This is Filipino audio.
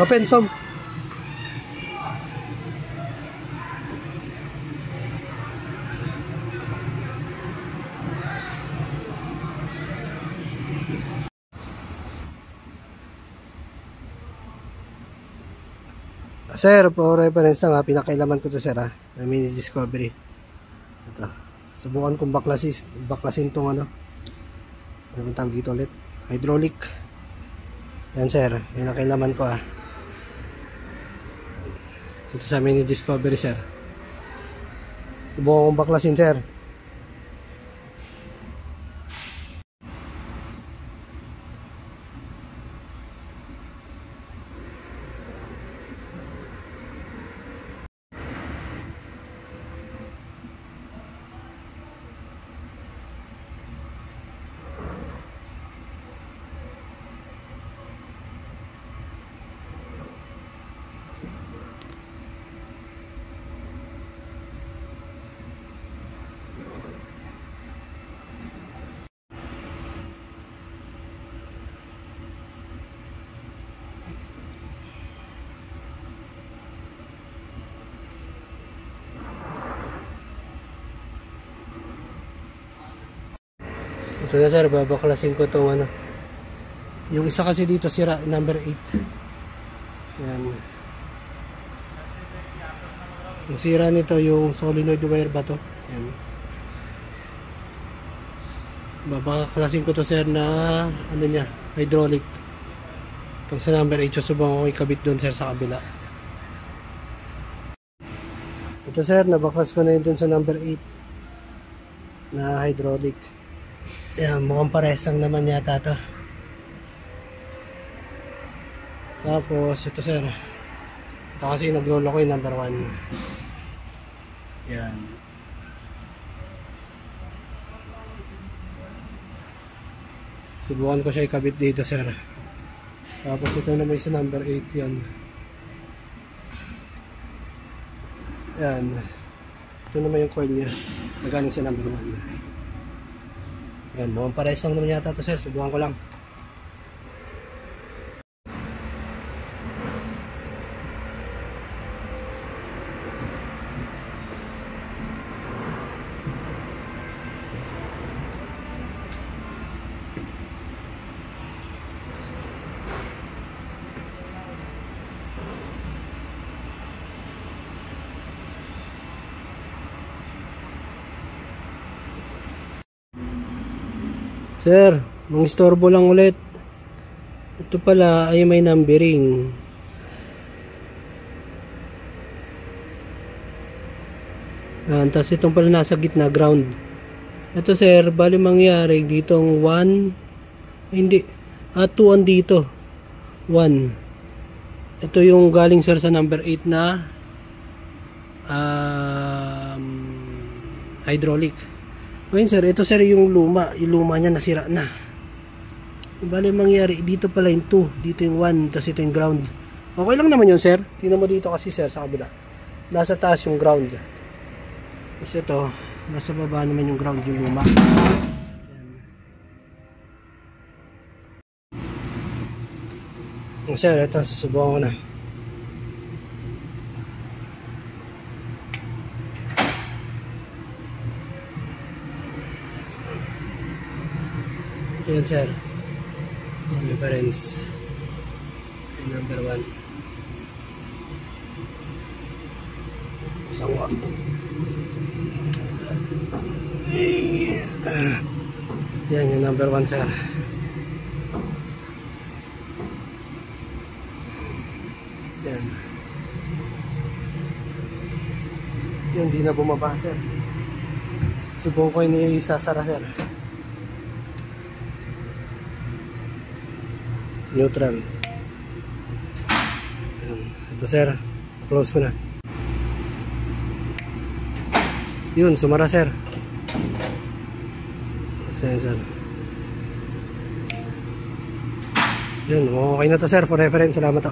Open, Som. Sir, for reference lang ha, pinakailaman ko to sir ha, na mini discovery. Ito, subukan kong baklasin tong ano tawag dito ulit, hydraulic. Yan sir, pinakailaman ko ha, dito sa mini discovery sir. Subukan kong baklasin sir. Ito na sir, babaklasin ko itong ano. Yung isa kasi dito sira, number 8. Yan. Yung sira nito, yung solenoid wire ba to? Yan. Babaklasin ko to sir na ano niya, hydraulic. Itong sa number 8, susubukan ko ikabit doon sir sa kabila. Ito sir, nabaklas ko na yun doon sa number 8 na hydraulic. Ayan, mukhang pares lang naman yata to. Tapos ito sir, ito kasi naglolo ko yung number 1. Ayan. Subukan ko siya ikabit dito sir. Tapos ito naman sa number 8 yan. Ayan. Ito naman yung coil niya na galing sa number 1. Yan, noong pares lang naman yata ito sir, subukan ko lang. Sir, nung istorbo lang ulit. Ito pala ay may numbering. Tapos itong pala nasa gitna, ground. Ito sir, bali mangyari ditong 1, hindi, 2 on dito, 1. Ito yung galing sir sa number 8 na hydraulic. Ngayon sir, ito sir yung luma niya nasira na. Bale mangyari, dito pala yung 2, dito yung 1, tapos ito yung ground. Okay lang naman yun sir. Tingnan mo dito kasi sir sa kabila. Nasa taas yung ground. Tapos ito, nasa baba naman yung ground, yung luma. Ayan. Sir, ito, susubukan ko na. Ayan sir, reference number 1. Isang wak. Yan yung number 1 sir. Yan. Yan, di na bumaba sir. Subukan ko yung isasara sir. Neutral. Ito sir, close ko na. Yun, sumara sir. Sir. Yun, okay na to sir, for reference. Salamat to.